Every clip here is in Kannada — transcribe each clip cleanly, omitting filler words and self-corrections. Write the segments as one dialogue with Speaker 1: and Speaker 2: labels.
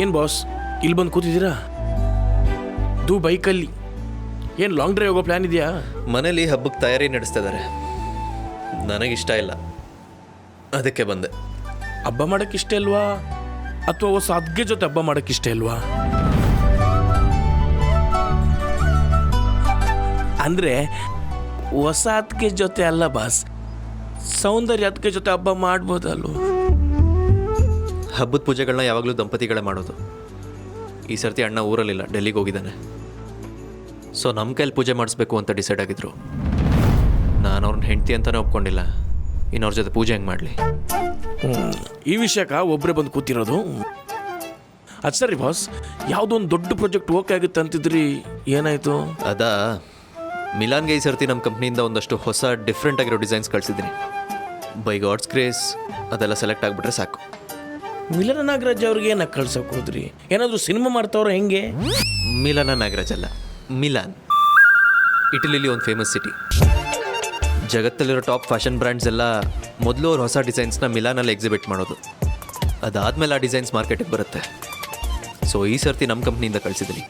Speaker 1: ಏನು ಬಾಸ್ ಇಲ್ಲಿ ಬಂದು ಕೂತಿದ್ದೀರಾ? ಬೈಕಲ್ಲಿ ಏನು ಲಾಂಗ್ ಡ್ರೈವ್ ಹೋಗೋ ಪ್ಲ್ಯಾನ್ ಇದೆಯಾ?
Speaker 2: ಮನೇಲಿ ಹಬ್ಬಕ್ಕೆ ತಯಾರಿ ನಡೆಸ್ತಾ ಇದ್ದಾರೆ. ನನಗಿಷ್ಟ ಇಲ್ಲ, ಅದಕ್ಕೆ ಬಂದೆ.
Speaker 1: ಹಬ್ಬ ಮಾಡೋಕ್ಕೆ ಇಷ್ಟ ಇಲ್ವಾ ಅಥವಾ ಹೊಸ ಅದ್ಗೆ ಜೊತೆ ಹಬ್ಬ ಮಾಡೋಕ್ಕೆ ಇಷ್ಟ ಇಲ್ವಾ? ಅಂದರೆ ಹೊಸ ಅದ್ಗೆ ಜೊತೆ ಅಲ್ಲ ಬಾಸ್, ಸೌಂದರ್ಯ ಅದ್ಗೆ ಜೊತೆ ಹಬ್ಬ ಮಾಡ್ಬೋದಲ್ವ?
Speaker 2: ಹಬ್ಬದ ಪೂಜೆಗಳನ್ನ ಯಾವಾಗಲೂ ದಂಪತಿಗಳೇ ಮಾಡೋದು. ಈ ಸರ್ತಿ ಅಣ್ಣ ಊರಲ್ಲಿಲ್ಲ, ಡೆಲ್ಲಿಗೆ ಹೋಗಿದ್ದಾನೆ. ಸೊ ನಮ್ಮ ಕೈಲಿ ಪೂಜೆ ಮಾಡಿಸ್ಬೇಕು ಅಂತ ಡಿಸೈಡ್ ಆಗಿದ್ರು. ನಾನು ಅವ್ರನ್ನ ಹೆಂಡತಿ ಅಂತಲೇ ಒಪ್ಕೊಂಡಿಲ್ಲ, ಇನ್ನವ್ರ ಜೊತೆ ಪೂಜೆ ಹೆಂಗೆ ಮಾಡಲಿ?
Speaker 1: ಈ ವಿಷಯಕ್ಕೆ ಒಬ್ಬರೇ ಬಂದು ಕೂತಿರೋದು. ಅದು ಸರಿ ಬಾಸ್, ಯಾವುದೋ ಒಂದು ದೊಡ್ಡ ಪ್ರಾಜೆಕ್ಟ್ ಓಕೆ ಆಗುತ್ತೆ ಅಂತಿದ್ರಿ, ಏನಾಯಿತು?
Speaker 2: ಅದಾ, ಮಿಲಾನ್ಗೆ ಈ ಸರ್ತಿ ನಮ್ಮ ಕಂಪ್ನಿಯಿಂದ ಒಂದಷ್ಟು ಹೊಸ ಡಿಫ್ರೆಂಟ್ ಆಗಿರೋ ಡಿಸೈನ್ಸ್ ಕಳಿಸಿದ್ದೀನಿ. ಬೈ ಗಾಡ್ಸ್ ಗ್ರೇಸ್ ಅದೆಲ್ಲ ಸೆಲೆಕ್ಟ್ ಆಗಿಬಿಟ್ರೆ ಸಾಕು.
Speaker 1: ಮಿಲನ ನಾಗರಾಜ್ ಅವ್ರಿಗೆ ಏನಕ್ಕೆ ಕಳ್ಸೋಕೆ ಹೋದ್ರಿ? ಏನಾದರೂ ಸಿನಿಮಾ ಮಾಡ್ತಾವ್ರ ಹೆಂಗೆ?
Speaker 2: ಮಿಲನ ನಾಗರಾಜ್ ಅಲ್ಲ, ಮಿಲಾನ್. ಇಟಲಿಲಿ ಒಂದು ಫೇಮಸ್ ಸಿಟಿ. ಜಗತ್ತಲ್ಲಿರೋ ಟಾಪ್ ಫ್ಯಾಷನ್ ಬ್ರ್ಯಾಂಡ್ಸ್ ಎಲ್ಲ ಮೊದಲು ಅವ್ರ ಹೊಸ ಡಿಸೈನ್ಸ್ನ ಮಿಲಾನಲ್ಲಿ ಎಕ್ಸಿಬಿಟ್ ಮಾಡೋದು. ಅದಾದಮೇಲೆ ಆ ಡಿಸೈನ್ಸ್ ಮಾರ್ಕೆಟಿಗೆ ಬರುತ್ತೆ. ಸೊ ಈ ಸರ್ತಿ ನಮ್ಮ ಕಂಪ್ನಿಯಿಂದ ಕಳಿಸಿದ್ದೀನಿ.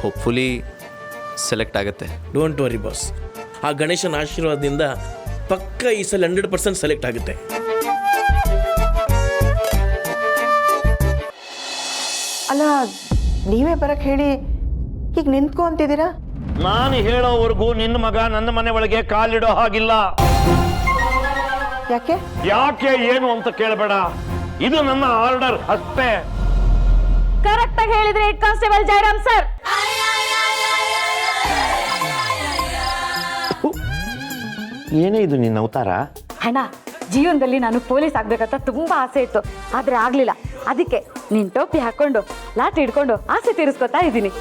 Speaker 2: ಹೋಪ್ಫುಲಿ ಸೆಲೆಕ್ಟ್ ಆಗುತ್ತೆ.
Speaker 1: ಡೋಂಟ್ ವರಿ ಬಾಸ್, ಆ ಗಣೇಶನ ಆಶೀರ್ವಾದದಿಂದ ಪಕ್ಕ ಈ ಸಲ 100% ಸೆಲೆಕ್ಟ್ ಆಗುತ್ತೆ.
Speaker 3: ಅಲ್ಲ, ನೀವೇ ಬರಕ್ಕೆ ಹೇಳಿ ಈಗ ನಿಂತ್ಕೊ ಅಂತಿದ್ದೀರಾ?
Speaker 4: ನಾನು ಹೇಳೋವರೆಗೂ ನಿನ್ನ ಮಗ ನನ್ನ ಮನೆ ಒಳಗೆ ಕಾಲಿಡೋ ಹಾಗಿಲ್ಲ.
Speaker 3: ಯಾಕೆ?
Speaker 4: ಯಾಕೆ ಏನು ಅಂತ ಕೇಳಬೇಡ, ಇದು ನನ್ನ ಆರ್ಡರ್ ಅಷ್ಟೇ.
Speaker 5: ಕರೆಕ್ಟ್ ಆಗಿ ಹೇಳಿದ್ರೆ ಹೆಡ್ ಕಾನ್ಸ್ಟೇಬಲ್ ಜಯರಾಮ್ ಸರ್.
Speaker 4: ಏನೇ ಇದು ನಿನ್ನ ಅವತಾರ?
Speaker 5: ಅಣ್ಣ, ಜೀವನದಲ್ಲಿ ನಾನು ಪೊಲೀಸ್ ಆಗ್ಬೇಕಂತ ತುಂಬಾ ಆಸೆ ಇತ್ತು, ಆದ್ರೆ ಆಗ್ಲಿಲ್ಲ. ಅದಕ್ಕೆ ನೀನ್ ಟೋಪಿ ಹಾಕೊಂಡು ಲಾಠಿ ಹಿಡ್ಕೊಂಡು ಆಸೆ ತೀರಿಸ್ಕೊತಾ ಇದ್ದೀನಿ.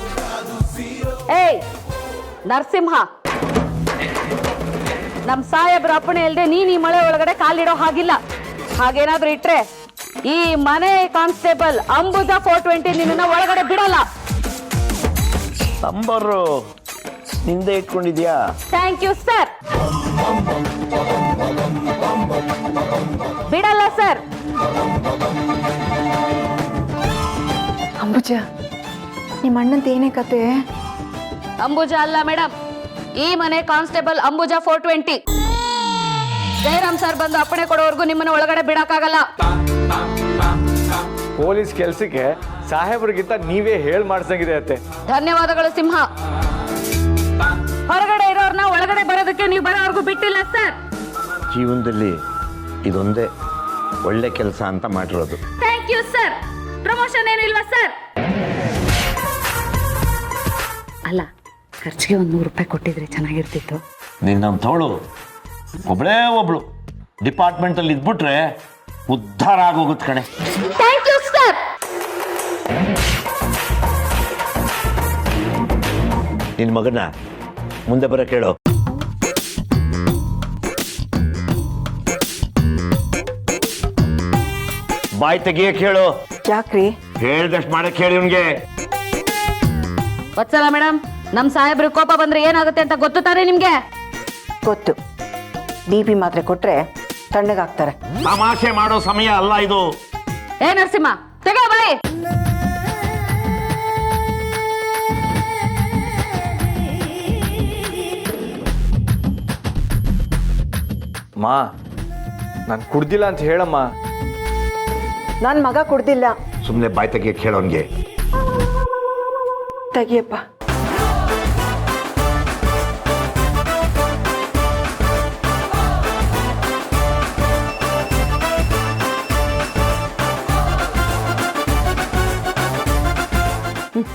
Speaker 5: ಏಯ್ ನರಸಿಂಹ, ನಮ್ ಸಾಹೇಬ್ರ ಅಪ್ಪಣೆ ಇಲ್ದೆ ನೀನ್ ಈ ಮಳೆ ಒಳಗಡೆ ಕಾಲಿಡೋ ಹಾಗಿಲ್ಲ. ಹಾಗೇನಾದ್ರೂ ಇಟ್ರೆ ಈ ಮನೆ ಕಾನ್ಸ್ಟೇಬಲ್ ಅಂಬುಜಾ 420 ನಿನ್ನ ಒಳಗಡೆ ಬಿಡಲ್ಲ.
Speaker 4: ನಂಬರು ನಿಂದೆ ಇಟ್ಕೊಂಡಿದ್ಯಾ?
Speaker 5: Thank you sir. ಬಿಡಲ್ಲ ಸರ್.
Speaker 3: ಅಂಬುಜ, ನಿಮ್ಮ ಅಣ್ಣಂತ ಏನೇ ಕತೆ?
Speaker 5: ಅಂಬುಜಾ ಅಲ್ಲ ಮೇಡಮ್, ಈ ಮನೆ ಕಾನ್ಸ್ಟೇಬಲ್ ಅಂಬುಜಾ 420. ಜಯರಾಮ್ ಸರ್ ಬಂದು ಅಪ್ಪಣೆ ಕೊಡೋವರೆಗೂ ನಿಮ್ಮನ್ನ ಒಳಗಡೆ ಬಿಡಕ್ಕಾಗಲ್ಲ.
Speaker 6: ಪೊಲೀಸ್ ಕೆಲ್ಸಕ್ಕೆ ಸಾಹೇಬ್ರಿಗಿಂತ ನೀವೇ ಹೇಳ್ ಮಾಡ್ಸಂಗಿದೆ ಅತ್ತೆ.
Speaker 5: ಧನ್ಯವಾದಗಳು ಸಿಂಹ. ಹೊರಗಡೆ ಇರೋರ್ನ ಒಳಗಡೆ ಬರೋದಕ್ಕೆ ನೀವು ಬರೋವರೆಗೂ ಬಿಟ್ಟಿಲ್ಲ ಸರ್.
Speaker 4: ಜೀವನದಲ್ಲಿ ಇದೊಂದೇ ಒಳ್ಳೆ ಕೆಲಸ ಅಂತ ಮಾಡಿರೋದು.
Speaker 5: Thank you sir. ಪ್ರಮೋಷನ್ ಏನು ಇಲ್ವಾ ಸರ್? ಅಲ್ಲ, ಖರ್ಚಿಗೆ ಒಂದು 100 ರೂಪಾಯಿ ಕೊಟ್ಟಿದ್ರೆ ಚೆನ್ನಾಗಿರ್ತಿತ್ತು.
Speaker 4: ನಿನ್ನಂಥವಳು ಒಬ್ಳು ಡಿಪಾರ್ಟ್ಮೆಂಟಲ್ಲಿ ಇದ್ಬಿಟ್ರೆ ಉದ್ಧಾರ ಆಗೋಗುತ್ತೆ ಕಣೆ.
Speaker 5: Thank you sir.
Speaker 4: ನಿನ್ನ ಮಗನ ಮುಂದೆ ಬರ ಕೇಳು. ಬಾಯ್ ತೆಗಿಯಕ್ಕೆ ಹೇಳು.
Speaker 3: ಯಾಕ್ರಿ?
Speaker 4: ಹೇಳ್ದಷ್ಟು ಮಾಡಕ್ಕೆ ಹೇಳಿ ಇವನ್ಗೆ.
Speaker 5: ವತ್ಸಲ ಮೇಡಮ್, ನಮ್ ಸಾಹೇಬ್ರ ಕೋಪ ಬಂದ್ರೆ ಏನಾಗುತ್ತೆ ಅಂತ ಗೊತ್ತು ತಾನೇ ನಿಮ್ಗೆ?
Speaker 3: ಗೊತ್ತು. BP ಮಾತ್ರೆ ಕೊಟ್ರೆ ತಣ್ಣಗಾಗ್ತಾರೆ.
Speaker 4: ತಮಾಷೆ ಮಾಡೋ ಸಮಯ ಅಲ್ಲ ಇದು.
Speaker 5: ಏ ನರಸಿಂಹ, ತೆಗೋ ಬಾಯಿ.
Speaker 6: ಮಾ, ನಾನು ಕುಡ್ದಿಲ್ಲ ಅಂತ ಹೇಳಮ್ಮ.
Speaker 3: ನನ್ನ ಮಗ ಕುಡ್ದಿಲ್ಲ.
Speaker 4: ಸುಮ್ಮನೆ ಬಾಯ್ ತೆಗಿಯಕ್ಕೆ ಹೇಳೋನ್ಗೆ.
Speaker 3: ತೆಗಿಯಪ್ಪ.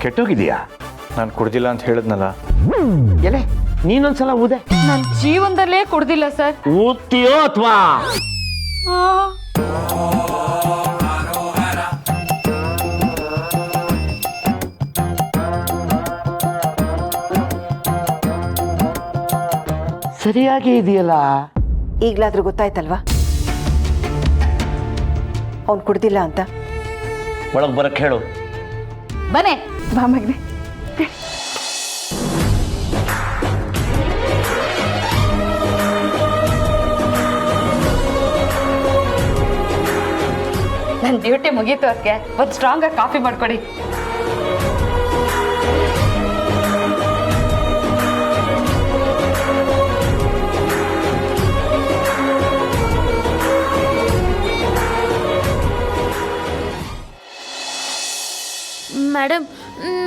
Speaker 4: ಕೆಟ್ಟೋಗಿದೀಯಾ?
Speaker 6: ನಾನು ಕುಡ್ದಿಲ್ಲ ಅಂತ ಹೇಳಿದ್ನಲ್ಲ.
Speaker 4: ಎಲೆ ನೀನೊಂದ್ಸಲ ಊದೆ.
Speaker 5: ನನ್ ಜೀವನದಲ್ಲೇ ಕುಡ್ದಿಲ್ಲ ಸರ್.
Speaker 4: ಊದ್ತೀಯೋ ಅಥವಾ? ಸರಿಯಾಗಿ ಇದೆಯಲ್ಲ.
Speaker 3: ಈಗ್ಲಾದ್ರೂ ಗೊತ್ತಾಯ್ತಲ್ವಾ ಅವ್ನು ಕುಡ್ದಿಲ್ಲ ಅಂತ?
Speaker 4: ಒಳಗೆ ಬರಕ್ಕೆ ಹೇಳು.
Speaker 5: ಬನ್ನಿ.
Speaker 3: ಬಾ ಮಗನೆ.
Speaker 5: ನನ್ನ ಡ್ಯೂಟಿ ಮುಗೀತು ಅದಕ್ಕೆ ಒಂದು ಸ್ಟ್ರಾಂಗಾಗಿ ಕಾಫಿ ಮಾಡ್ಕೊಡಿ.
Speaker 7: ಮೇಡಮ್,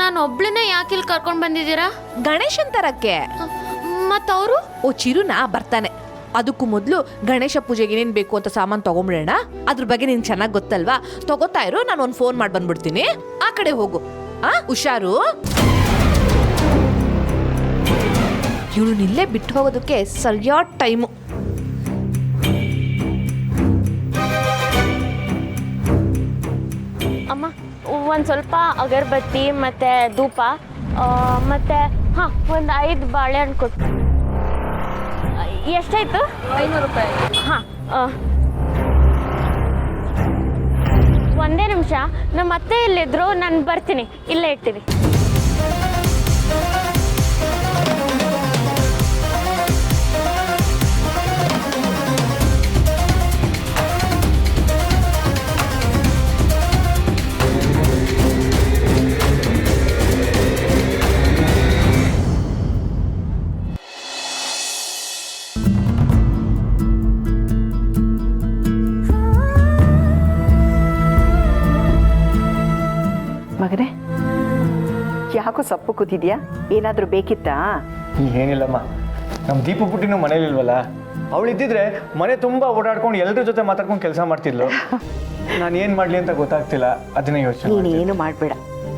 Speaker 7: ನಾನು ಒಬ್ಳನ್ನೇ ಯಾಕೆ ಇಲ್ಲಿ ಕರ್ಕೊಂಡು ಬಂದಿದ್ದೀರಾ?
Speaker 8: ಗಣೇಶನ್ ತರಕ್ಕೆ.
Speaker 7: ಮತ್ತವರು?
Speaker 8: ಓ ಚಿರುನಾ ಬರ್ತಾನೆ. ಅದಕ್ಕೂ ಮೊದಲು ಗಣೇಶ ಪೂಜೆಗೆ ಏನೇನು ಬೇಕು ಅಂತ ಸಾಮಾನು ತಗೊಂಬಿಡೋಣ. ಅದ್ರ ಬಗ್ಗೆ ನಿನ್ ಚೆನ್ನಾಗಿ ಗೊತ್ತಲ್ವಾ? ತಗೋತಾ ಇರು, ನಾನು ಒಂದು ಫೋನ್ ಮಾಡಿ ಬಂದ್ಬಿಡ್ತೀನಿ. ಆ ಕಡೆ ಹೋಗು. ಹುಷಾರು. ಇವಳು ನಿಲ್ಲೇ ಬಿಟ್ಟು ಹೋಗೋದಕ್ಕೆ ಸರಿಯಾದ ಟೈಮು.
Speaker 7: ಅಮ್ಮ, ಒಂದು ಸ್ವಲ್ಪ ಅಗರಬತ್ತಿ ಮತ್ತು ಧೂಪ ಮತ್ತು ಹಾಂ ಒಂದು 5 ಬಾಳೆಹಣ್ಣು ಕೊಟ್ಟು. ಎಷ್ಟಾಯ್ತು? 500 ರೂಪಾಯಿ. ಹಾಂ, ಒಂದೇ ನಿಮಿಷ. ನಮ್ಮ ಅತ್ತೆ ಇಲ್ಲಿದ್ರು, ನಾನು ಬರ್ತೀನಿ. ಇಲ್ಲೇ ಇರ್ತೀನಿ.
Speaker 3: ಮಗನೇ, ಯಾಕೋ ಸೊಪ್ಪು ಕೂತಿದ್ಯಾ? ಏನಾದರೂ ಬೇಕಿತ್ತಾ?
Speaker 6: ಏನಿಲ್ಲಮ್ಮ, ನಮ್ಮ ದೀಪು ಪುಟ್ಟಿನೂ ಮನೇಲಿಲ್ವಲ್ಲ. ಅವಳು ಇದ್ದಿದ್ರೆ ಮನೆ ತುಂಬ ಓಡಾಡ್ಕೊಂಡು ಎಲ್ಲರ ಜೊತೆ ಮಾತಾಡ್ಕೊಂಡು ಕೆಲಸ ಮಾಡ್ತಿದ್ಲು. ನಾನು ಏನು ಮಾಡಲಿ ಅಂತ ಗೊತ್ತಾಗ್ತಿಲ್ಲ, ಅದನ್ನೇ ಯೋಚನೆ.
Speaker 3: ನೀನೇನು ಮಾಡಬೇಡ,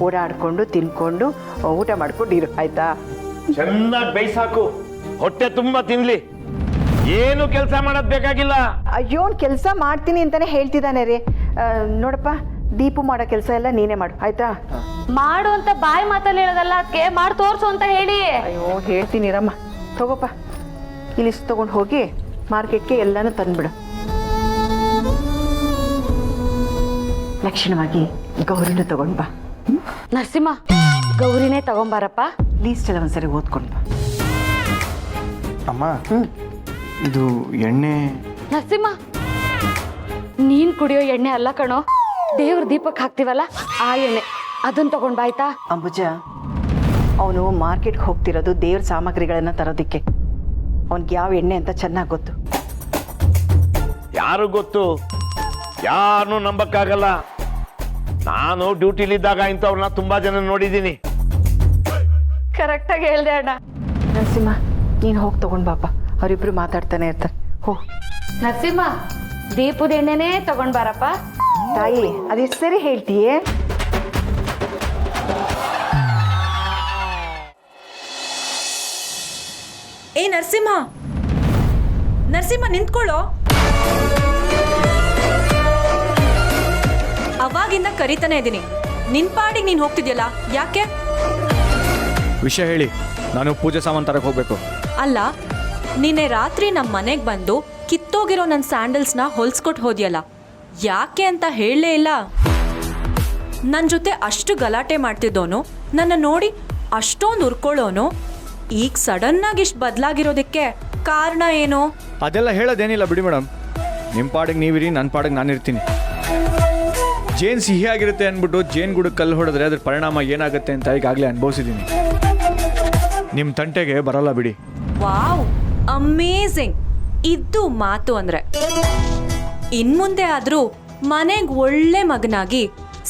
Speaker 3: ಓಡಾಡ್ಕೊಂಡು ತಿನ್ಕೊಂಡು ಊಟ ಮಾಡ್ಕೊಂಡು ಇರು, ಆಯ್ತಾ?
Speaker 4: ಚೆನ್ನಾಗಿ ಬೇಯಿಸಾಕು, ಹೊಟ್ಟೆ ತುಂಬಾ ತಿನ್ಲಿ. ಏನು ಕೆಲಸ ಮಾಡೋದ್ ಬೇಕಾಗಿಲ್ಲ.
Speaker 3: ಅಯ್ಯೋ, ಕೆಲಸ ಮಾಡ್ತೀನಿ ಅಂತಾನೆ ಹೇಳ್ತಿದ್ದಾನೆ ರೀ. ನೋಡಪ್ಪ, ದೀಪು ಮಾಡೋ ಕೆಲಸ ಎಲ್ಲ ನೀನೇ ಮಾಡು, ಆಯ್ತಾ?
Speaker 5: ಮಾಡು ಅಂತ ಬಾಯಿ ಮಾತಲ್ಲಿ ಹೇಳೋದಲ್ಲ, ಅದಕ್ಕೆ ಮಾಡಿ ತೋರಿಸು ಅಂತ ಹೇಳಿ.
Speaker 3: ಅಯ್ಯೋ, ಹೇಳ್ತೀನಿ ರಮ್ಮ. ತಗೋಪ್ಪ, ಇಲ್ಲಿ ತಗೊಂಡು ಹೋಗಿ ಮಾರ್ಕೆಟ್ಗೆ ಎಲ್ಲನೂ ತಂದ್ಬಿಡು. ಲಕ್ಷಣವಾಗಿ ಗೌರಿನೂ ತಗೊಂಡು ಬಾ.
Speaker 5: ನರಸಿಂಹ, ಗೌರಿನೇ ತಗೊಂಬಾರಪ್ಪ.
Speaker 3: ಲೀಸ್ಟ್ ಎಲ್ಲ ಒಂದ್ಸರಿ ಓದ್ಕೊಂಡು ಬಾ.
Speaker 6: ಅಮ್ಮ, ಇದು ಎಣ್ಣೆ.
Speaker 5: ನರಸಿಂಹ, ನೀನ್ ಕುಡಿಯೋ ಎಣ್ಣೆ ಅಲ್ಲ ಕಣೋ, ದೇವ್ರ ದೀಪಕ್ಕೆ ಹಾಕ್ತಿವಲ್ಲ ಆ ಎಣ್ಣೆ, ಅದನ್ನ ತಗೊಂಡ್ ಬಾಯ್ತಾ.
Speaker 3: ಅಂಬುಜ, ಅವನು ಮಾರ್ಕೆಟ್ಗೆ ಹೋಗ್ತಿರೋದು ದೇವ್ರ ಸಾಮಗ್ರಿಗಳನ್ನು ತರೋದಕ್ಕೆ. ಅವನಿಗೆ ಯಾವ ಎಣ್ಣೆ ಅಂತ ಚೆನ್ನಾಗಿ ಗೊತ್ತು.
Speaker 4: ಯಾರು ಗೊತ್ತು? ಯಾರನ್ನೂ ನಂಬಕ್ಕಾಗಲ್ಲ. ನಾನು ಡ್ಯೂಟಿಲಿದ್ದಾಗ ಇಂಥವ್ರನ್ನ ತುಂಬಾ ಜನ ನೋಡಿದ್ದೀನಿ.
Speaker 5: ಕರೆಕ್ಟಾಗಿ ಹೇಳ್ದೆ ಅಣ್ಣ.
Speaker 3: ನರಸಿಂಹ, ನೀನು ಹೋಗಿ ತಗೊಂಡ್ ಬಾಪ, ಅವರಿಬ್ರು ಮಾತಾಡ್ತಾನೆ ಇರ್ತಾರೆ. ಹೋ
Speaker 5: ನರಸಿಂಹ, ದೀಪದ ಎಣ್ಣೆನೇ ತಗೊಂಡ್ ಬಾರಪ್ಪ.
Speaker 3: ತಾಯಿ, ಅದೆಷ್ಟು ಸರಿ ಹೇಳ್ತೀಯೇ?
Speaker 8: ಏ ನರಸಿಂಹ, ನರಸಿಂಹ ನಿಂತ್ಕೊಳ್ಳೋ. ಅವಾಗಿಂದ ಕರಿತಾನೆ ಇದ್ದೀನಿ, ನಿನ್ ಪಾಡಿಗೆ ನೀನ್ ಹೋಗ್ತಿದ್ಯಲ್ಲ, ಯಾಕೆ?
Speaker 6: ವಿಷಯ ಹೇಳಿ, ನಾನು ಪೂಜೆ ಸಾಮಾನು ತರಕ್ಕೆ ಹೋಗ್ಬೇಕು.
Speaker 9: ಅಲ್ಲ, ನಿನ್ನೆ ರಾತ್ರಿ ನಮ್ಮ ಮನೆಗೆ ಬಂದು ಕಿತ್ತೋಗಿರೋ ನನ್ನ ಸ್ಯಾಂಡಲ್ಸ್ನ ಹೊಲ್ಸ್ಕೊಟ್ಟು ಹೋದ್ಯಲ್ಲ, ಯಾಕೆ ಅಂತ ಹೇಳಲೇ ಇಲ್ಲ. ನನ್ನ ಜೊತೆ ಅಷ್ಟು ಗಲಾಟೆ ಮಾಡ್ತಿದ್ದೋನು, ನನ್ನ ನೋಡಿ ಅಷ್ಟೊಂದು ಉರ್ಕೊಳ್ಳೋನು, ಈಗ ಸಡನ್ನಾಗಿ ಇಷ್ಟು ಬದಲಾಗಿರೋದಕ್ಕೆ ಕಾರಣ ಏನು?
Speaker 6: ಅದೆಲ್ಲ ಹೇಳೋದೇನಿಲ್ಲ ಬಿಡಿ ಮೇಡಮ್. ನಿಮ್ಮ ಪಾಡಿಗೆ ನೀವಿರಿ, ನನ್ನ ಪಾಡಿಗೆ ನಾನಿರ್ತೀನಿ. ಜೇನು ಸಿಹಿಯಾಗಿರುತ್ತೆ ಅಂದ್ಬಿಟ್ಟು ಜೇನು ಗುಡಕ್ಕೆ ಕಲ್ಲು ಹೊಡೆದ್ರೆ ಅದ್ರ ಪರಿಣಾಮ ಏನಾಗುತ್ತೆ ಅಂತ ಈಗಾಗಲೇ ಅನುಭವಿಸಿದ್ದೀನಿ. ನಿಮ್ಮ ತಂಟೆಗೆ ಬರಲ್ಲ ಬಿಡಿ.
Speaker 9: Wow, amazing! ಇದು ಮಾತು ಅಂದ್ರೆ. ಇನ್ಮುಂದೆ ಆದ್ರೂ ಮನೆಗೆ ಒಳ್ಳೆ ಮಗನಾಗಿ,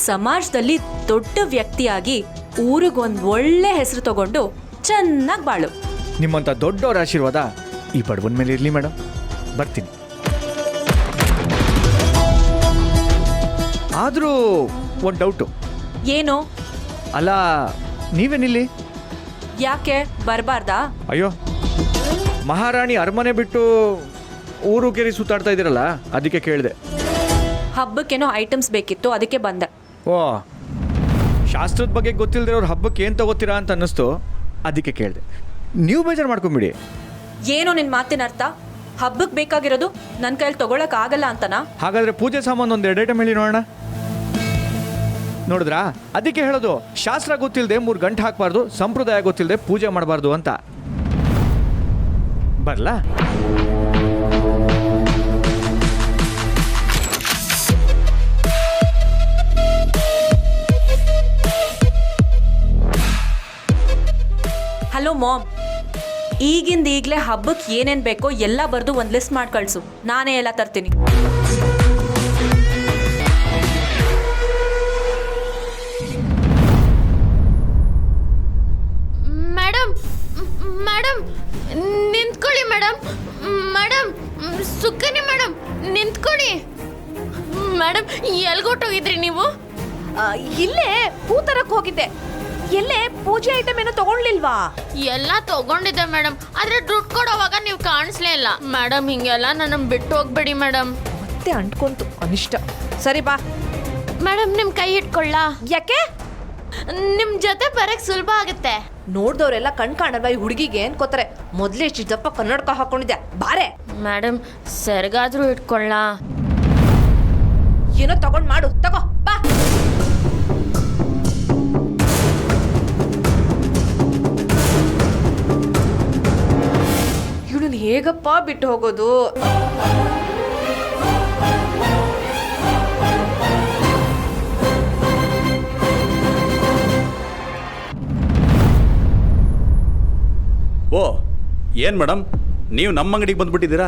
Speaker 9: ಸಮಾಜದಲ್ಲಿ ದೊಡ್ಡ ವ್ಯಕ್ತಿಯಾಗಿ, ಊರಿಗೊಂದು ಒಳ್ಳೆ ಹೆಸರು ತಗೊಂಡು ಚೆನ್ನಾಗಿ ಬಾಳು.
Speaker 6: ನಿಮ್ಮಂಥ ದೊಡ್ಡವರ ಆಶೀರ್ವಾದ ಈ ಬಡವನ ಮೇಲೆ ಇರಲಿ ಮೇಡಮ್. ಬರ್ತೀನಿ. ಆದರೂ ಒಂದು ಡೌಟು.
Speaker 9: ಏನು?
Speaker 6: ಅಲ್ಲ, ನೀವೇನಿಲ್ಲಿ?
Speaker 9: ಯಾಕೆ ಬರಬಾರ್ದಾ?
Speaker 6: ಅಯ್ಯೋ, ಮಹಾರಾಣಿ ಅರಮನೆ ಬಿಟ್ಟು ಊರು ಕೇರಿ ಸುತ್ತಾಡ್ತಾ ಇದ್ದೀರಲ್ಲ, ಅದಕ್ಕೆ ಕೇಳಿದೆ.
Speaker 9: ಹಬ್ಬಕ್ಕೇನೋ ಐಟಮ್ಸ್ ಬೇಕಿತ್ತು, ಅದಕ್ಕೆ ಬಂದೆ.
Speaker 6: ಓ, ಶಾಸ್ತ್ರದ ಬಗ್ಗೆ ಗೊತ್ತಿಲ್ಲದಿರೋರು ಹಬ್ಬಕ್ಕೆ ಏನು ತಗೋತೀರಾ ಅಂತ ಅನ್ನಿಸ್ತು, ಅದಕ್ಕೆ ಕೇಳಿದೆ. ನೀವು ಬೇಜಾರು ಮಾಡ್ಕೊಂಬಿಡಿ.
Speaker 9: ಏನೋ ನಿನ್ನ ಮಾತಿನ ಅರ್ಥ? ಹಬ್ಬಕ್ಕೆ ಬೇಕಾಗಿರೋದು ನನ್ನ ಕೈಯಲ್ಲಿ ತಗೊಳಕ್ ಆಗಲ್ಲ ಅಂತನಾ?
Speaker 6: ಹಾಗಾದರೆ ಪೂಜೆ ಸಾಮಾನು ಒಂದು 2 ಐಟಮ್ ಹೇಳಿ ನೋಡೋಣ. ನೋಡಿದ್ರಾ, ಅದಕ್ಕೆ ಹೇಳೋದು, ಶಾಸ್ತ್ರ ಗೊತ್ತಿಲ್ಲದೆ 3 ಗಂಟೆ ಹಾಕಬಾರ್ದು, ಸಂಪ್ರದಾಯ ಗೊತ್ತಿಲ್ಲದೆ ಪೂಜೆ ಮಾಡಬಾರ್ದು ಅಂತ. ಬರಲಾ?
Speaker 9: ಮಾಮ್, ಈಗಿಂದ ಈಗಲೇ ಹಬ್ಬಕ್ಕೆ ಏನೇನು ಬೇಕೋ ಎಲ್ಲ ಬರೆದು ಒಂದು ಲಿಸ್ಟ್ ಮಾಡಿ ಕಳಿಸು, ನಾನೇ ಎಲ್ಲ ತರ್ತೀನಿ.
Speaker 7: ಮೇಡಮ್ ನಿಂತ್ಕೊಳ್ಳಿ ಮೇಡಮ್. ಮೇಡಮ್ ಸುಕ್ಕನಿ ಮೇಡಮ್ ನಿಂತ್ಕೊಳ್ಳಿ. ಮೇಡಮ್ ಎಲ್ಗೊಟ್ಟೋಗಿದ್ರಿ ನೀವು?
Speaker 8: ಇಲ್ಲೇ ಹೂ ತರಕ್ ಹೋಗಿದ್ದೆ. ಎಲ್ಲೇ ಪೂಜೆ ಐಟಮ್ ಏನೋ ತಗೊಂಡ್ಲಿಲ್ವಾ?
Speaker 7: ಎಲ್ಲ ತಗೊಂಡಿದ್ದೆ ಮೇಡಮ್, ಆದ್ರೆ ದುಡ್ಡು ಕೊಡೋವಾಗ ನೀವು ಕಾಣಿಸ್ಲೇ ಇಲ್ಲ. ಮೇಡಮ್ ಹಿಂಗೆಲ್ಲ ನನ್ನ ಬಿಟ್ಟು ಹೋಗ್ಬೇಡಿ ಮೇಡಮ್.
Speaker 8: ಮತ್ತೆ ಅಂಟ್ಕೊಂತು ಅನಿಷ್ಟ. ಸರಿ ಬಾ.
Speaker 7: ಮೇಡಮ್ ನಿಮ್ ಕೈ ಇಟ್ಕೊಳ್ಳ?
Speaker 8: ಯಾಕೆ?
Speaker 7: ನಿಮ್ ಜೊತೆ ಬರಕ್ ಸುಲಭ ಆಗುತ್ತೆ.
Speaker 8: ನೋಡ್ದವ್ರೆಲ್ಲ ಕಣ್ ಕಾಣಲ್ವಾ ಈ ಹುಡುಗಿಗೆ ಅನ್ಕೋತಾರೆ. ಮೊದ್ಲೇ ಇಷ್ಟು ದಪ್ಪ ಕನ್ನಡಕ ಹಾಕೊಂಡಿದ್ದೆ. ಬಾರೆ
Speaker 7: ಮೇಡಮ್ ಸೆರ್ಗಾದ್ರೂ ಇಟ್ಕೊಳ್ಳ?
Speaker 8: ಏನೋ ತಗೊಂಡ್ ಮಾಡು, ತಗೋ ಬಾ. ಇವಳನ್ನ ಹೇಗಪ್ಪ ಬಿಟ್ಟು ಹೋಗೋದು?
Speaker 10: ಓ ಏನು ಮೇಡಮ್, ನೀವು ನಮ್ಮ ಅಂಗಡಿಗೆ ಬಂದುಬಿಟ್ಟಿದ್ದೀರಾ?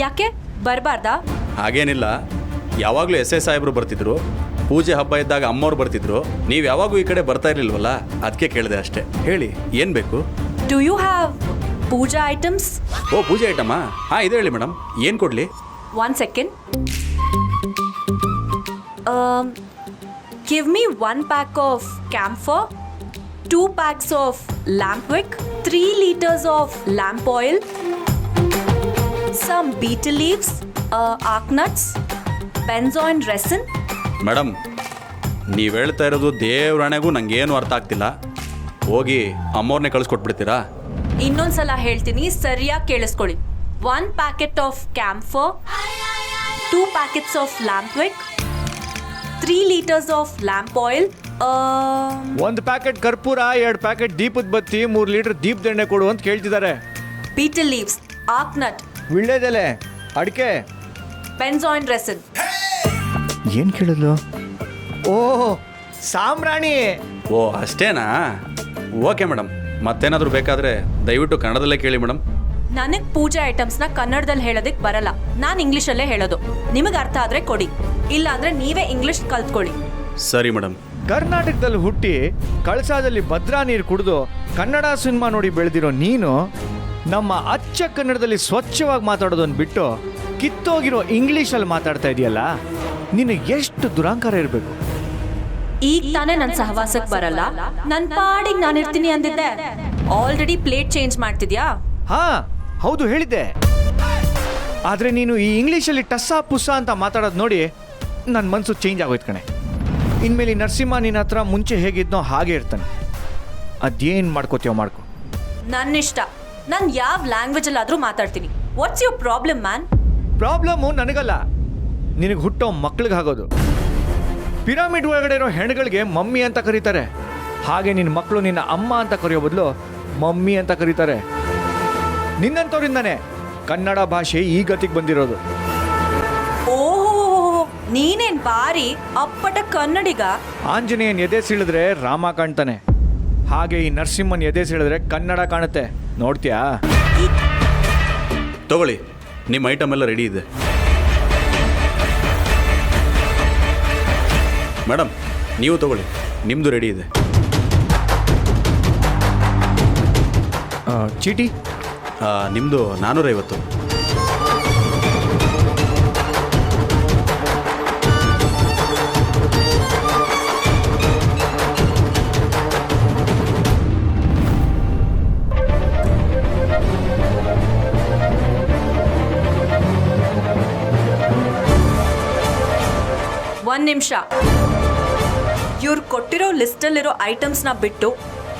Speaker 9: ಯಾಕೆ ಬರಬಾರ್ದಾ?
Speaker 10: ಹಾಗೇನಿಲ್ಲ, ಯಾವಾಗಲೂ ಎಸ್ ಐ ಸಾಹೇಬರು ಬರ್ತಿದ್ರು, ಪೂಜೆ ಹಬ್ಬ ಇದ್ದಾಗ ಅಮ್ಮವ್ರು ಬರ್ತಿದ್ರು. ನೀವು ಯಾವಾಗೂ ಈ ಕಡೆ ಬರ್ತಾ ಇರಲಿಲ್ವಲ್ಲ, ಅದಕ್ಕೆ ಕೇಳಿದೆ ಅಷ್ಟೇ. ಹೇಳಿ ಏನು ಬೇಕು?
Speaker 9: Do you have puja items?
Speaker 10: ಓ ಪೂಜೆ ಐಟಮಾ? ಹಾಂ ಇದೆ ಹೇಳಿ ಮೇಡಮ್, ಏನು ಕೊಡಲಿ?
Speaker 9: 1 second. Give me 1 pack of camphor, 2 packs of lamp wick, 3 liters of lamp oil, some betel leaves, arc nuts, benzoin resin.
Speaker 10: Madam, ನೀವು ಹೇಳ್ತಾ ಇರೋದು ದೇವ್ರಣೆಗೂ ನನಗೇನು ಅರ್ಥ ಆಗ್ತಿಲ್ಲ. ಹೋಗಿ ಅಮ್ಮವ್ರನ್ನೇ ಕಳಿಸ್ಕೊಟ್ಬಿಡ್ತೀರಾ?
Speaker 9: ಇನ್ನೊಂದ್ಸಲ ಹೇಳ್ತೀನಿ, ಸರಿಯಾಗಿ ಕೇಳಿಸ್ಕೊಳ್ಳಿ. 1 packet of camphor, 2 packets of lamp wick, 3 liters of lamp oil,
Speaker 6: 1 packet ಕರ್ಪೂರ, 2 ಪ್ಯಾಕೆಟ್ ದೀಪದ ಬತ್ತಿ, 3 ಲೀಟರ್ ದೀಪದೆಣ್ಣೆ ಕೊಡು ಅಂತ ಕೇಳ್ತಿದ್ದಾರೆ.
Speaker 9: betel leaves, arc nut,
Speaker 6: ವಿಳ್ಳೆದೆಲೆ, ಅಡಿಕೆ,
Speaker 9: benzoin resin.
Speaker 6: ಏನು ಕೇಳಿದ್ಲು? ಓಹ್ ಸಾಂಬ್ರಾಣಿ.
Speaker 10: ಓ ಅಷ್ಟೇನಾ? ಓಕೆ ಮೇಡಮ್, ಮತ್ತೇನಾದರೂ ಬೇಕಾದರೆ ದಯವಿಟ್ಟು ಕನ್ನಡದಲ್ಲೇ ಕೇಳಿ ಮೇಡಮ್.
Speaker 9: ನನಗೆ ಪೂಜಾ ಐಟಮ್ಸ್ನ ಕನ್ನಡದಲ್ಲಿ ಹೇಳೋದಕ್ಕೆ ಬರಲ್ಲ, ನಾನು ಇಂಗ್ಲೀಷಲ್ಲೇ ಹೇಳೋದು. ನಿಮಗೆ ಅರ್ಥ ಆದರೆ ಕೊಡಿ, ಇಲ್ಲ ಅಂದರೆ ನೀವೇ ಇಂಗ್ಲೀಷ್ ಕಲ್ತ್ಕೊಳ್ಳಿ.
Speaker 10: ಸರಿ ಮೇಡಮ್.
Speaker 6: ಕರ್ನಾಟಕದಲ್ಲಿ ಹುಟ್ಟಿ ಕಳಸಾದಲ್ಲಿ ಭದ್ರಾ ನೀರು ಕುಡಿದು ಕನ್ನಡ ಸಿನಿಮಾ ನೋಡಿ ಬೆಳೆದಿರೋ ನೀನು ನಮ್ಮ ಅಚ್ಚ ಕನ್ನಡದಲ್ಲಿ ಸ್ವಚ್ಛವಾಗಿ ಮಾತಾಡೋದನ್ನು ಬಿಟ್ಟು ಕಿತ್ತೋಗಿರೋ ಇಂಗ್ಲೀಷಲ್ಲಿ ಮಾತಾಡ್ತಾ ಇದೆಯಲ್ಲ, ನಿನಗೆ ಎಷ್ಟು ದುರಾಂಕಾರ ಇರಬೇಕು.
Speaker 9: ಈಗ ತಾನೇ ನನ್ನ ಸಹವಾಸಕ್ಕೆ ಬರಲ್ಲ, ನನ್ನ ಪಾಡಿಗೆ ನಾನು ಇರ್ತೀನಿ ಅಂದಿದ್ದೆ. ಆಲ್ರೆಡಿ ಪ್ಲೇಟ್ ಚೇಂಜ್ ಮಾಡ್ತಿದ್ಯಾ?
Speaker 6: ಹಾ ಹೌದು ಹೇಳಿದ್ದೆ, ಆದರೆ ನೀನು ಈ ಇಂಗ್ಲೀಷಲ್ಲಿ ಟಸ್ಸಾ ಪುಸ್ಸಾ ಅಂತ ಮಾತಾಡೋದು ನೋಡಿ ನನ್ನ ಮನಸ್ಸು ಚೇಂಜ್ ಆಗೋಯ್ತು ಕಣೆ. ಇನ್ಮೇಲೆ ಈ ನರಸಿಂಹ ನಿನ್ನ ಹತ್ರ ಮುಂಚೆ ಹೇಗಿದ್ನೋ ಹಾಗೆ ಇರ್ತಾನೆ. ಅದೇನು ಮಾಡ್ಕೋತೀವೋ ಮಾಡ್ಕೊ.
Speaker 9: ನನ್ನ ಇಷ್ಟ, ನಾನು ಯಾವ ಲ್ಯಾಂಗ್ವೇಜಲ್ಲಾದರೂ ಮಾತಾಡ್ತೀನಿ. What's your problem man?
Speaker 6: Problem ನನಗಲ್ಲ, ನಿನಗೆ ಹುಟ್ಟೋ ಮಕ್ಳಿಗೆ ಆಗೋದು. ಪಿರಾಮಿಡ್ ಒಳಗಡೆ ಇರೋ ಹೆಣ್ಗಳಿಗೆ ಮಮ್ಮಿ ಅಂತ ಕರೀತಾರೆ, ಹಾಗೆ ನಿನ್ನ ಮಕ್ಕಳು ನಿನ್ನ ಅಮ್ಮ ಅಂತ ಕರೆಯೋ ಬದಲು ಮಮ್ಮಿ ಅಂತ ಕರೀತಾರೆ. ನಿನ್ನಂಥವ್ರಿಂದಾನೆ ಕನ್ನಡ ಭಾಷೆ ಈ ಗತಿಗೆ ಬಂದಿರೋದು.
Speaker 9: ಓಹೋ, ನೀನೇನ್ ಬಾರಿ ಅಪ್ಪಟ ಕನ್ನಡಿಗ.
Speaker 6: ಆಂಜನೇಯನ್ ಎದೆ ಸೀಳಿದ್ರೆ ರಾಮ ಕಾಣ್ತಾನೆ, ಹಾಗೆ ಈ ನರಸಿಂಹನ್ ಎದೆ ಸೀಳಿದ್ರೆ ಕನ್ನಡ ಕಾಣುತ್ತೆ. ನೋಡ್ತೀಯಾ?
Speaker 10: ತಗೊಳ್ಳಿ, ನಿಮ್ಮ ಐಟಮ್ ಎಲ್ಲ ರೆಡಿ ಇದೆ ಮೇಡಮ್. ನೀವು ತಗೊಳ್ಳಿ, ನಿಮ್ಮದು ರೆಡಿ ಇದೆ.
Speaker 6: ಚೀಟಿ
Speaker 10: ನಿಮ್ಮದು 450.
Speaker 9: ಒಂದು ನಿಮಿಷ. ಇವ್ರು ಕೊಟ್ಟಿರೋ ಲಿಸ್ಟಲ್ಲಿರೋ ಐಟಮ್ಸ್ನ ಬಿಟ್ಟು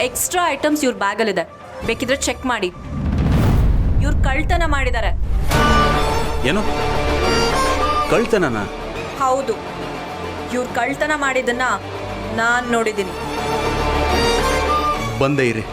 Speaker 9: ಎಕ್ಸ್ಟ್ರಾ ಐಟಮ್ಸ್ ಇವ್ರ ಬ್ಯಾಗಲ್ಲಿದೆ, ಬೇಕಿದ್ರೆ ಚೆಕ್ ಮಾಡಿ. ಇವ್ರು ಕಳ್ತನ ಮಾಡಿದ್ದಾರೆ.
Speaker 10: ಏನು ಕಳ್ತನನಾ?
Speaker 9: ಹೌದು, ಇವ್ರು ಕಳ್ತನ ಮಾಡಿದ್ದನ್ನ ನಾನು ನೋಡಿದ್ದೀನಿ.
Speaker 10: ಬಂದೇ ಇರಿ.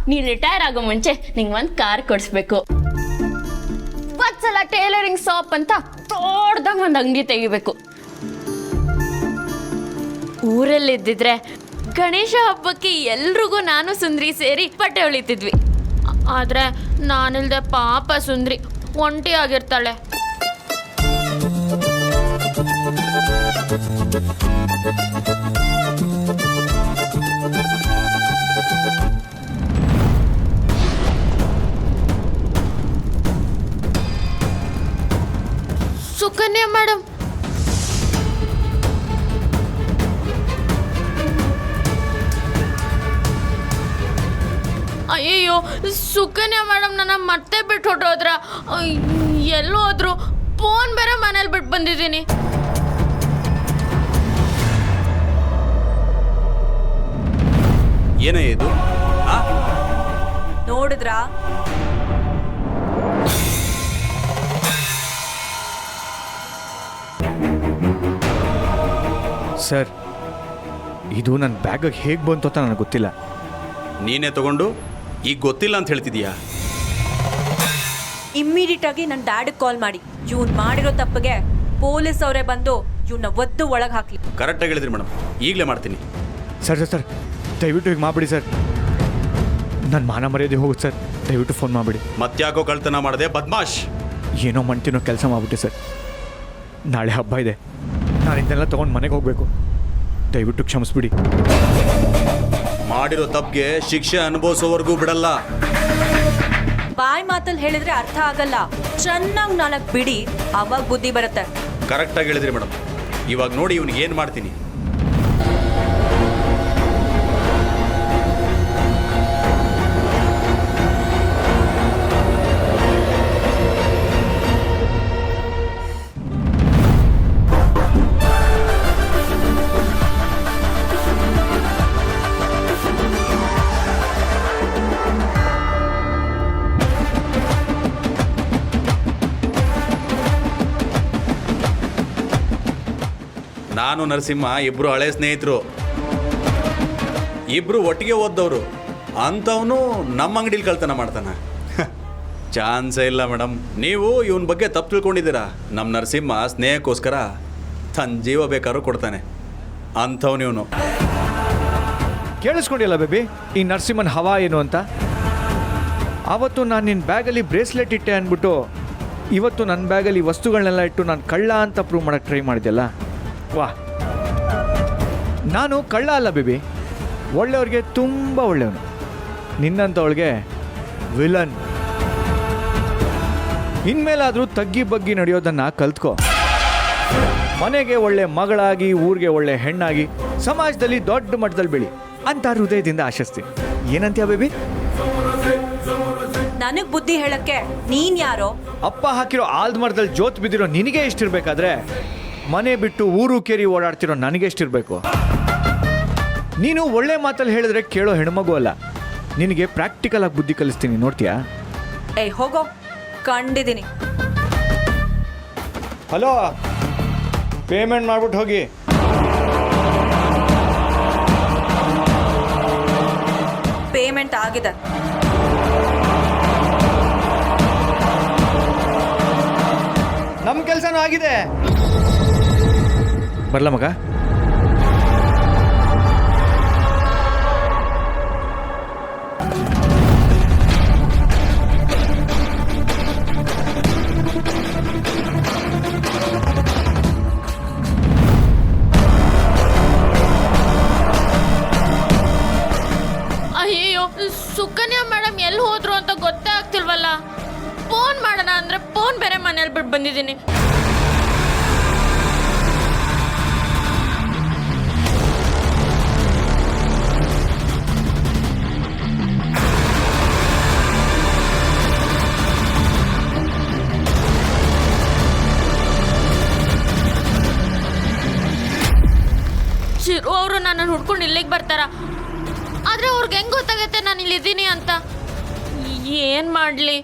Speaker 7: ನೀ ರಿಟೈರ್ ಆಗೋ ಮುಂಚೆ ನಿಂಗೆ ಒಂದು ಕಾರ್ ಕೊಡಿಸ್ಬೇಕು. ಒಂದ್ಸಲ ಟೇಲರಿಂಗ್ ಶಾಪ್ ಅಂತ ದೊಡ್ಡದಾಗ ಒಂದು ಅಂಗಡಿ ತೆಗಿಬೇಕು. ಊರಲ್ಲಿದ್ದಿದ್ರೆ ಗಣೇಶ ಹಬ್ಬಕ್ಕೆ ಎಲ್ರಿಗೂ ನಾನು ಸುಂದ್ರಿ ಸೇರಿ ಬಟ್ಟೆ ಹೊಳಿತಿದ್ವಿ. ಆದ್ರೆ ನಾನಿಲ್ದೆ ಪಾಪ ಸುಂದ್ರಿ ಒಂಟಿ ಆಗಿರ್ತಾಳೆ. ಸುಕನ್ಯಾ ಮೇಡಮ್, ಅಯ್ಯಯ್ಯೋ ಸುಕನ್ಯಾ ಮೇಡಮ್ ನನ್ನ ಮತ್ತೆ ಬಿಟ್ಟು ಹೊಟ್ಟೋದ್ರ. ಎಲ್ಲೋ ಹೋದ್ರು, ಫೋನ್ ಬೇರೆ ಮನೇಲಿ ಬಿಟ್ಟು ಬಂದಿದ್ದೀನಿ.
Speaker 10: ಏನೇ ಇದು?
Speaker 9: ನೋಡಿದ್ರಾ?
Speaker 6: ಸರ್, ಇದು ನನ್ನ ಬ್ಯಾಗಿಗೆ ಹೇಗೆ ಬಂತು ಅಂತ ನನಗೆ ಗೊತ್ತಿಲ್ಲ.
Speaker 10: ನೀನೇ ತಗೊಂಡು ಈಗ ಗೊತ್ತಿಲ್ಲ ಅಂತ ಹೇಳ್ತಿದೀಯಾ?
Speaker 9: ಇಮ್ಮಿಡಿಯೇಟ್ ಆಗಿ ನನ್ನ ಡ್ಯಾಡಿಗೆ ಕಾಲ್ ಮಾಡಿ ಇವ್ನು ಮಾಡಿರೋ ತಪ್ಪಿಗೆ ಪೊಲೀಸ್ ಅವರೇ ಬಂದು ಇವನ್ನ ಒದ್ದು ಒಳಗೆ ಹಾಕ್ಲಿ.
Speaker 10: ಕರೆಕ್ಟಾಗಿ ಹೇಳಿದ್ರಿ ಮೇಡಮ್, ಈಗಲೇ ಮಾಡ್ತೀನಿ.
Speaker 6: ಸರ್ ಸರ್ ಸರ್, ದಯವಿಟ್ಟು ಈಗ ಮಾಡಿಬಿಡಿ ಸರ್. ನನ್ನ ಮಾನ ಮರ್ಯಾದೆ ಹೋಗುತ್ತೆ ಸರ್. ದಯವಿಟ್ಟು ಫೋನ್ ಮಾಡಿಬಿಡಿ.
Speaker 10: ಮತ್ತ್ಯಾಕೋ ಕಳ್ತನ ಮಾಡದೆ ಬದ್ಮಾಶ್?
Speaker 6: ಏನೋ ಮಾಡ್ತೀನೋ ಕೆಲಸ ಮಾಡಿಬಿಟ್ಟೆ ಸರ್. ನಾಳೆ ಹಬ್ಬ ಇದೆ, ನಾನು ಇದನ್ನೆಲ್ಲ ತೊಗೊಂಡು ಮನೆಗೆ ಹೋಗಬೇಕು. ದಯವಿಟ್ಟು ಕ್ಷಮಿಸ್ಬಿಡಿ.
Speaker 10: ಮಾಡಿರೋ ತಪ್ಪಿಗೆ ಶಿಕ್ಷೆ ಅನುಭವಿಸೋವರೆಗೂ ಬಿಡಲ್ಲ.
Speaker 9: ಬಾಯಿ ಮಾತಲ್ಲಿ ಹೇಳಿದ್ರೆ ಅರ್ಥ ಆಗಲ್ಲ. ಚೆನ್ನಾಗಿ ನಾಲ್ಕು ಬಿಡಿ, ಅವಾಗ ಬುದ್ಧಿ ಬರುತ್ತೆ.
Speaker 10: ಕರೆಕ್ಟಾಗಿ ಹೇಳಿದ್ರಿ ಮೇಡಮ್. ಇವಾಗ ನೋಡಿ ಇವ್ನಿಗೆ ಏನು ಮಾಡ್ತೀನಿ. ನಾನು ನರಸಿಂಹ ಇಬ್ಬರು ಹಳೆ ಸ್ನೇಹಿತರು, ಇಬ್ಬರು ಒಟ್ಟಿಗೆ ಓದ್ದವರು. ಅಂಥವನು ನಮ್ಮ ಅಂಗಡಿಲಿ ಕಳ್ತನ ಮಾಡ್ತಾನೆ? ಚಾನ್ಸೇ ಇಲ್ಲ ಮೇಡಮ್. ನೀವು ಇವನ ಬಗ್ಗೆ ತಪ್ಪು ತಿಳ್ಕೊಂಡಿದ್ದೀರಾ. ನಮ್ಮ ನರಸಿಂಹ ಸ್ನೇಹಕ್ಕೋಸ್ಕರ ತನ್ನ ಜೀವ ಬೇಕಾದ್ರೂ ಕೊಡ್ತಾನೆ. ಅಂಥವ್ನು ಇವನು.
Speaker 6: ಕೇಳಿಸ್ಕೊಂಡಿಲ್ಲ ಬೇಬಿ ಈ ನರಸಿಂಹನ್ ಹವಾ ಏನು ಅಂತ? ಆವತ್ತು ನಾನು ನಿನ್ನ ಬ್ಯಾಗಲ್ಲಿ ಬ್ರೇಸ್ಲೆಟ್ ಇಟ್ಟೆ ಅಂದ್ಬಿಟ್ಟು ಇವತ್ತು ನನ್ನ ಬ್ಯಾಗಲ್ಲಿ ವಸ್ತುಗಳನ್ನೆಲ್ಲ ಇಟ್ಟು ನಾನು ಕಳ್ಳ ಅಂತ ಪ್ರೂವ್ ಮಾಡೋಕ್ಕೆ ಟ್ರೈ ಮಾಡಿದೆಯಲ್ಲ. ವಾಹ್, ನಾನು ಕಳ್ಳ ಅಲ್ಲ ಬೇಬಿ, ಒಳ್ಳೆಯವ್ರಿಗೆ ತುಂಬ ಒಳ್ಳೆಯವನು. ನಿನ್ನಂಥವಳಿಗೆ ವಿಲನ್. ಇನ್ಮೇಲಾದರೂ ತಗ್ಗಿ ಬಗ್ಗಿ ನಡೆಯೋದನ್ನು ಕಲ್ತ್ಕೋ. ಮನೆಗೆ ಒಳ್ಳೆ ಮಗಳಾಗಿ, ಊರಿಗೆ ಒಳ್ಳೆ ಹೆಣ್ಣಾಗಿ, ಸಮಾಜದಲ್ಲಿ ದೊಡ್ಡ ಮಟ್ಟದಲ್ಲಿ ಬೆಳಿ ಅಂತ ಹೃದಯದಿಂದ ಆಶಿಸ್ತೀನಿ. ಏನಂತೀಯ ಬೇಬಿ?
Speaker 9: ನನಗೆ ಬುದ್ಧಿ ಹೇಳಕ್ಕೆ ನೀನ್ ಯಾರೋ?
Speaker 6: ಅಪ್ಪ ಹಾಕಿರೋ ಆಲ್ದ ಮರದಲ್ಲಿ ಜೋತ್ ಬಿದ್ದಿರೋ ನಿನಗೆ ಎಷ್ಟಿರ್ಬೇಕಾದ್ರೆ ಮನೆ ಬಿಟ್ಟು ಊರು ಕೇರಿ ಓಡಾಡ್ತಿರೋ ನನಗೆ ಎಷ್ಟಿರಬೇಕು? ನೀನು ಒಳ್ಳೆ ಮಾತಲ್ಲಿ ಹೇಳಿದ್ರೆ ಕೇಳೋ ಹೆಣ್ಮಗು ಅಲ್ಲ. ನಿನಗೆ ಪ್ರಾಕ್ಟಿಕಲ್ ಆಗಿ ಬುದ್ಧಿ ಕಲಿಸ್ತೀನಿ, ನೋಡ್ತೀಯಾ?
Speaker 9: ಏಯ್ ಹೋಗೋ, ಕಂಡಿದ್ದೀನಿ.
Speaker 6: ಹಲೋ, ಪೇಮೆಂಟ್ ಮಾಡ್ಬಿಟ್ಟು ಹೋಗಿ.
Speaker 9: ಪೇಮೆಂಟ್ ಆಗಿದೆ.
Speaker 6: ನಮ್ಮ ಕೆಲಸನೂ ಆಗಿದೆ. ಬರ್ಲ ಮಗ?
Speaker 7: ಅಯ್ಯೋ, ಸುಕನ್ಯಾ ಮೇಡಮ್ ಎಲ್ಲಿ ಹೋದ್ರು ಅಂತ ಗೊತ್ತೇ ಆಗ್ತಿಲ್ವಲ್ಲ. ಫೋನ್ ಮಾಡೋಣ ಅಂದ್ರೆ ಫೋನ್ ಬೇರೆ ಮನೇಲಿ ಬಿಟ್ಟು ಬಂದಿದ್ದೀನಿ. ಚಿರು ಅವರು ನನ್ನನ್ನು ಹುಡ್ಕೊಂಡು ಇಲ್ಲಿಗೆ ಬರ್ತಾರ. ಆದ್ರೆ ಅವ್ರಿಗೆ ಹೆಂಗ್ ಗೊತ್ತಾಗತ್ತೆ ನಾನು ಇಲ್ಲಿದ್ದೀನಿ ಅಂತ? ಏನ್ ಮಾಡ್ಲಿ?